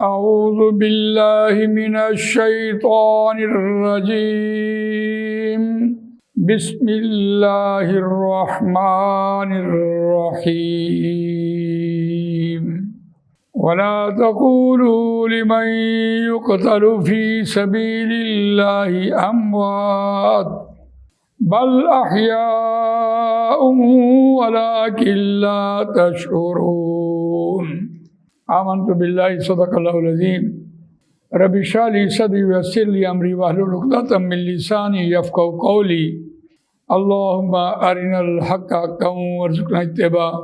اعوذ باللہ من الشیطان الرجیم بسم اللہ الرحمن الرحیم ولا تقولوا لمن يقتل في سبيل الله اموات بل احیاء ولكن لا تشعرون آمنت باللہ صدق اللہ العظیم رب اشرح لی صدری ویسر لی امری واحلل عقدۃ من لسانی یفقہوا قولی اللہم ارنا الحق حقا وارزقنا اتباعہ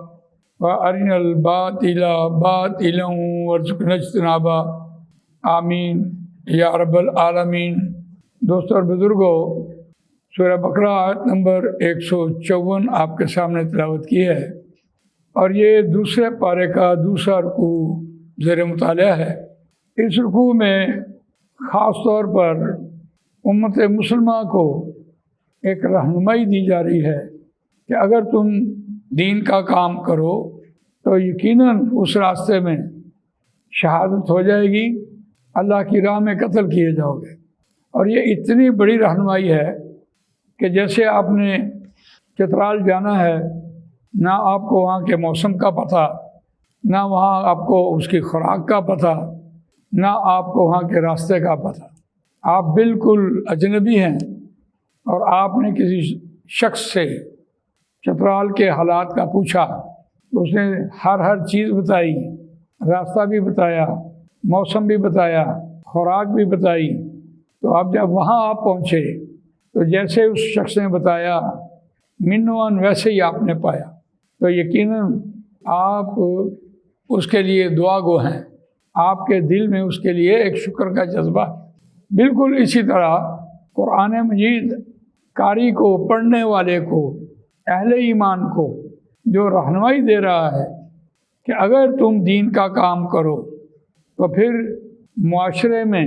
وارنا الباطل باطلا وارزقنا اجتنابہ آمین یا رب العالمین۔ دوستو اور بزرگوں، سورہ بقرہ آیت نمبر 154 آپ کے سامنے تلاوت کی ہے، اور یہ دوسرے پارے کا دوسرا رکوع زیر مطالعہ ہے۔ اس رکوع میں خاص طور پر امت مسلمہ کو ایک رہنمائی دی جا رہی ہے کہ اگر تم دین کا کام کرو تو یقیناً اس راستے میں شہادت ہو جائے گی، اللہ کی راہ میں قتل کیے جاؤ گے۔ اور یہ اتنی بڑی رہنمائی ہے کہ جیسے آپ نے چترال جانا ہے، نہ آپ کو وہاں کے موسم کا پتہ، نہ وہاں آپ کو اس کی خوراک کا پتہ، نہ آپ کو وہاں کے راستے کا پتہ، آپ بالکل اجنبی ہیں، اور آپ نے کسی شخص سے چترال کے حالات کا پوچھا تو اس نے ہر چیز بتائی، راستہ بھی بتایا، موسم بھی بتایا، خوراک بھی بتائی۔ تو اب جب وہاں آپ پہنچے تو جیسے اس شخص نے بتایا منوان ویسے ہی آپ نے پایا، تو یقیناً آپ اس کے لیے دعا گو ہیں، آپ کے دل میں اس کے لیے ایک شکر کا جذبہ۔ بالکل اسی طرح قرآن مجید قاری کو، پڑھنے والے کو، اہل ایمان کو جو رہنمائی دے رہا ہے کہ اگر تم دین کا کام کرو تو پھر معاشرے میں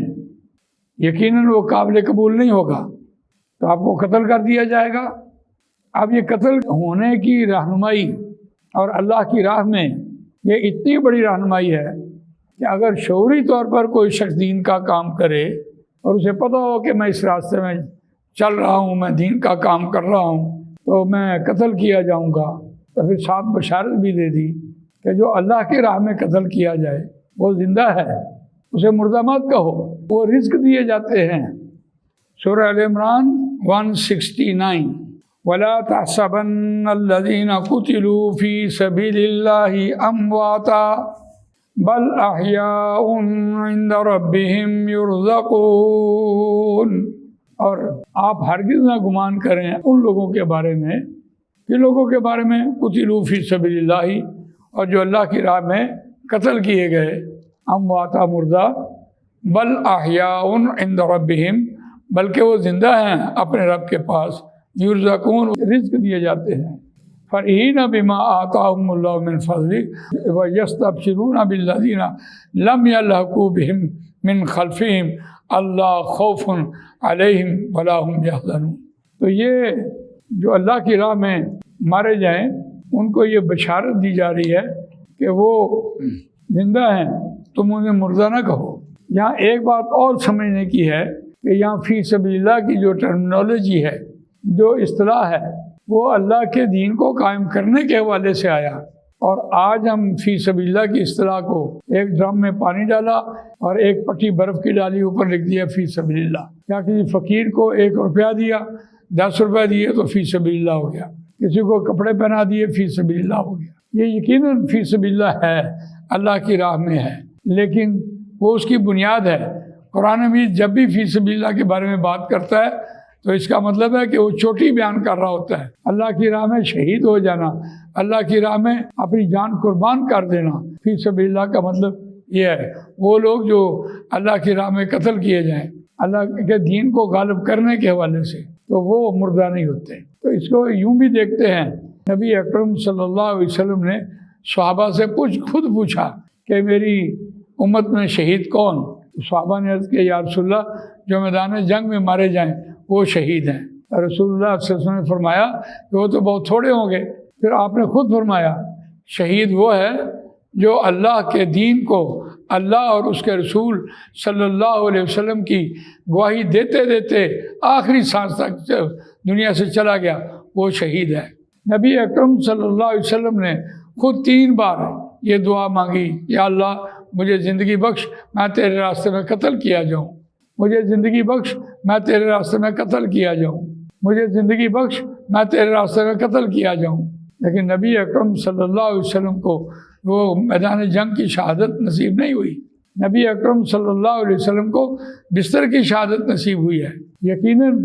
یقیناً وہ قابل قبول نہیں ہوگا، تو آپ کو قتل کر دیا جائے گا۔ اب یہ قتل ہونے کی رہنمائی اور اللہ کی راہ میں یہ اتنی بڑی رہنمائی ہے کہ اگر شعوری طور پر کوئی شخص دین کا کام کرے اور اسے پتہ ہو کہ میں اس راستے میں چل رہا ہوں، میں دین کا کام کر رہا ہوں، تو میں قتل کیا جاؤں گا، تو پھر ساتھ بشارت بھی دے دی کہ جو اللہ کی راہ میں قتل کیا جائے وہ زندہ ہے، اسے مردہ مت کہو، وہ رزق دیے جاتے ہیں۔ سورہ ال عمران 169 وَلَا تَحْسَبَنَّ الَّذِينَ قُتِلُوا فِي سَبِيلِ اللَّهِ أَمْوَاتًا بَلْ أَحْيَاءٌ عِندَ رَبِّهِمْ يُرْزَقُونَ۔ اور آپ ہرگز نہ گمان کریں ان لوگوں کے بارے میں، کہ لوگوں کے بارے میں قُتِلُوا فِي سَبِيلِ اللَّهِ، اور جو اللہ کی راہ میں قتل کیے گئے، امواتا مردہ، بل احیاء عند ربہم، بلکہ وہ زندہ ہیں اپنے رب کے پاس، یرزقون، رزق دیے جاتے ہیں، فرحین بما آتاہم اللہ من فضلہ ویستبشرون بالذین لم یلحقوا بہم من خلفہم اللہ خوف علیہم ولا هم یحزنون۔ تو یہ جو اللہ کی راہ میں مارے جائیں ان کو یہ بشارت دی جا رہی ہے کہ وہ زندہ ہیں، تم انہیں مردہ نہ کہو۔ یہاں ایک بات اور سمجھنے کی ہے کہ یہاں فی سبیل اللہ کی جو ٹرمنالوجی ہے، جو اصطلاح ہے، وہ اللہ کے دین کو قائم کرنے کے حوالے سے آیا، اور آج ہم فی سبیل اللہ کی اصطلاح کو ایک ڈرم میں پانی ڈالا اور ایک پٹی برف کی ڈالی، اوپر لکھ دیا فی سبیل اللہ، یا کسی فقیر کو 1 روپیہ دیا، 10 روپیہ دیے تو فی سبیل اللہ ہو گیا، کسی کو کپڑے پہنا دیے فی سبیل اللہ ہو گیا۔ یہ یقیناً فی سبیل اللہ ہے، اللہ کی راہ میں ہے، لیکن وہ اس کی بنیاد ہے۔ قرآن میں جب بھی فی سبیل اللہ کے بارے میں بات کرتا ہے تو اس کا مطلب ہے کہ وہ چوٹی بیان کر رہا ہوتا ہے، اللہ کی راہ میں شہید ہو جانا، اللہ کی راہ میں اپنی جان قربان کر دینا۔ فی سبیل اللہ کا مطلب یہ ہے وہ لوگ جو اللہ کی راہ میں قتل کیے جائیں اللہ کے دین کو غالب کرنے کے حوالے سے، تو وہ مردہ نہیں ہوتے۔ تو اس کو یوں بھی دیکھتے ہیں، نبی اکرم صلی اللہ علیہ وسلم نے صحابہ سے خود پوچھا کہ میری امت میں شہید کون؟ صحابہ نے عرض کیا یا رسول اللہ جو میدان جنگ میں مارے جائیں وہ شہید ہیں۔ رسول اللہ صلی اللہ علیہ وسلم نے فرمایا کہ وہ تو بہت تھوڑے ہوں گے۔ پھر آپ نے خود فرمایا شہید وہ ہے جو اللہ کے دین کو اللہ اور اس کے رسول صلی اللہ علیہ وسلم کی گواہی دیتے دیتے آخری سانس تک دنیا سے چلا گیا، وہ شہید ہے۔ نبی اکرم صلی اللہ علیہ وسلم نے خود 3 بار یہ دعا مانگی، یا اللہ مجھے زندگی بخش، میں تیرے راستے میں قتل کیا جاؤں، مجھے زندگی بخش، میں تیرے راستے میں قتل کیا جاؤں، مجھے زندگی بخش، میں تیرے راستے میں قتل کیا جاؤں۔ لیکن نبی اکرم صلی اللہ علیہ وسلم کو وہ میدان جنگ کی شہادت نصیب نہیں ہوئی، نبی اکرم صلی اللہ علیہ وسلم کو بستر کی شہادت نصیب ہوئی ہے۔ یقیناً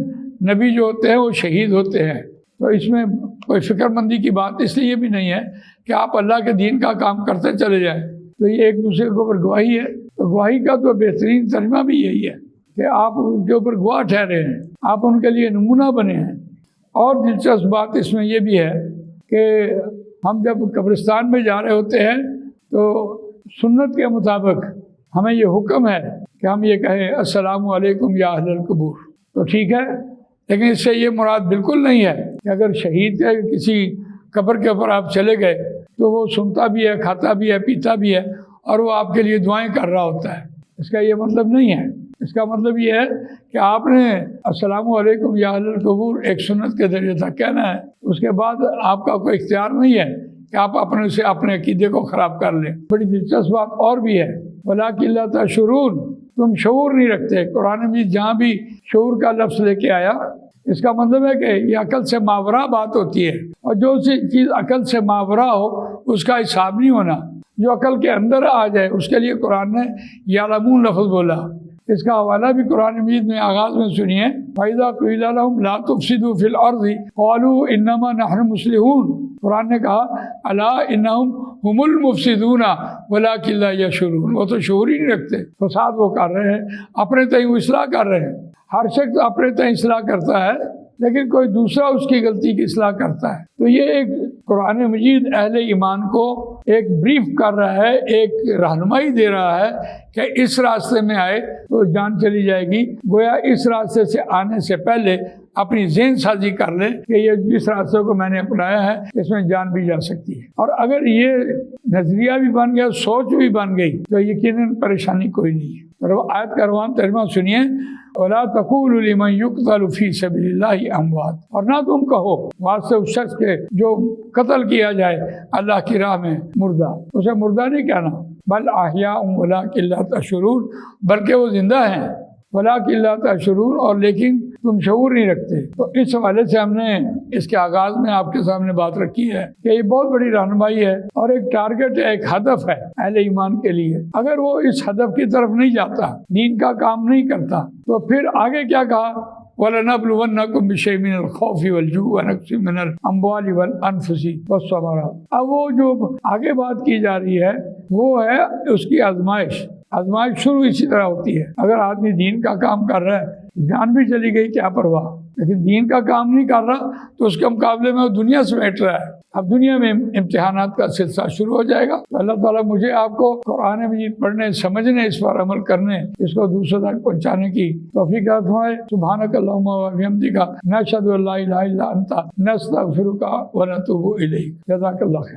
نبی جو ہوتے ہیں وہ شہید ہوتے ہیں، تو اس میں کوئی فکر مندی کی بات اس لیے بھی نہیں ہے کہ آپ اللہ کے دین کا کام کرتے چلے جائیں، تو یہ ایک دوسرے کے اوپر گواہی ہے۔ تو گواہی کا تو بہترین ترجمہ بھی یہی ہے کہ آپ ان کے اوپر گواہ ٹھہرے ہیں، آپ ان کے لیے نمونہ بنے ہیں۔ اور دلچسپ بات اس میں یہ بھی ہے کہ ہم جب قبرستان میں جا رہے ہوتے ہیں تو سنت کے مطابق ہمیں یہ حکم ہے کہ ہم یہ کہیں السلام علیکم یا اہل القبور، تو ٹھیک ہے، لیکن اس سے یہ مراد بالکل نہیں ہے کہ اگر شہید کے کسی قبر کے اوپر آپ چلے گئے تو وہ سنتا بھی ہے، کھاتا بھی ہے، پیتا بھی ہے، اور وہ آپ کے لیے دعائیں کر رہا ہوتا ہے۔ اس کا یہ مطلب نہیں ہے۔ اس کا مطلب یہ ہے کہ آپ نے السلام علیکم یا اہل القبور ایک سنت کے درجے تک کہنا ہے، اس کے بعد آپ کا کوئی اختیار نہیں ہے کہ آپ اپنے عقیدے کو خراب کر لیں۔ بڑی دلچسپ بات اور بھی ہے، وَلَٰكِن لَا تَشْعُرُونَ، تم شعور نہیں رکھتے۔ قرآن میں جہاں بھی شعور کا لفظ لے کے آیا، اس کا مطلب ہے کہ یہ عقل سے ماورا بات ہوتی ہے، اور جو چیز عقل سے ماورا ہو اس کا حساب نہیں ہونا۔ جو عقل کے اندر آ جائے اس کے لیے قرآن نے یعلمون لفظ بولا۔ اس کا حوالہ بھی قرآن مجید میں آغاز میں سنیے، فَإِذَا قِيلَ لَهُمْ لَا تُفْسِدُوا فِي الْأَرْضِ قَالُوا إِنَّمَا نَحْنُ مُصْلِحُونَ۔ قرآن نے کہا اَلَا إِنَّهُمْ هُمُ الْمُفْسِدُونَ وَلَٰكِن لَا يَشْعُرُونَ، وہ تو شعور ہی نہیں رکھتے، فساد وہ کر رہے ہیں، اپنے تئیں وہ اصلاح کر رہے ہیں۔ ہر شخص اپنے تئیں اصلاح کرتا ہے، لیکن کوئی دوسرا اس کی غلطی کی اصلاح کرتا ہے۔ تو یہ ایک قرآن مجید اہل ایمان کو ایک بریف کر رہا ہے، ایک رہنمائی دے رہا ہے کہ اس راستے میں آئے تو جان چلی جائے گی، گویا اس راستے سے آنے سے پہلے اپنی ذہن سازی کر لے کہ یہ جس راستے کو میں نے اپنایا ہے اس میں جان بھی جا سکتی ہے۔ اور اگر یہ نظریہ بھی بن گیا، سوچ بھی بن گئی، تو یقیناً پریشانی کوئی نہیں ہے۔ اور آیت کا روان ترجمہ سنیے، وَلَا تَقُولُوا لِمَن يُقْتَلُ فِي سَبِيلِ اللَّهِ أَمْوَاتٌ، اور نہ تم کہو واسطے اس شخص کے جو قتل کیا جائے اللہ کی راہ میں مردہ، اسے مردہ نہیں کہنا، بل احیاء وَلَٰكِن لَا تَشْعُرُونَ، بلکہ وہ زندہ ہیں، وَلَٰكِن لَا تَشْعُرُونَ، اور لیکن تم شعور نہیں رکھتے۔ تو اس حوالے سے ہم نے اس کے آغاز میں آپ کے سامنے بات رکھی ہے کہ یہ بہت بڑی رہنمائی ہے اور ایک ٹارگٹ ہے، ایک ہدف ہے اہل ایمان کے لیے۔ اگر وہ اس ہدف کی طرف نہیں جاتا، دین کا کام نہیں کرتا، تو پھر آگے کیا کہا، وَلَنَبْلُوَنَّكُمْ بِشَيْءٍ مِّنَ الْخَوْفِ وَالْجُوعِ وَنَقْصٍ مِّنَ الْأَمْوَالِ وَالْأَنفُسِ وَالثَّمَرَاتِ۔ اب وہ جو آگے بات کی جا رہی ہے وہ ہے اس کی آزمائش۔ آزمائش شروع اسی طرح ہوتی ہے، اگر آدمی دین کا کام کر رہا ہے، جان بھی چلی گئی کیا پرواہ، لیکن دین کا کام نہیں کر رہا تو اس کے مقابلے میں وہ دنیا سمیٹ رہا ہے۔ اب دنیا میں امتحانات کا سلسلہ شروع ہو جائے گا۔ تو اللہ تعالیٰ مجھے آپ کو قرآن مجید پڑھنے، سمجھنے، اس پر عمل کرنے، اس کو دوسروں تک پہنچانے کی توفیق عطا فرمائے۔ سبحانک اللہم و بحمدک، نشہد ان لا الہ الا انت، نستغفرک و نتوب الیک۔ جزاک اللہ خیر۔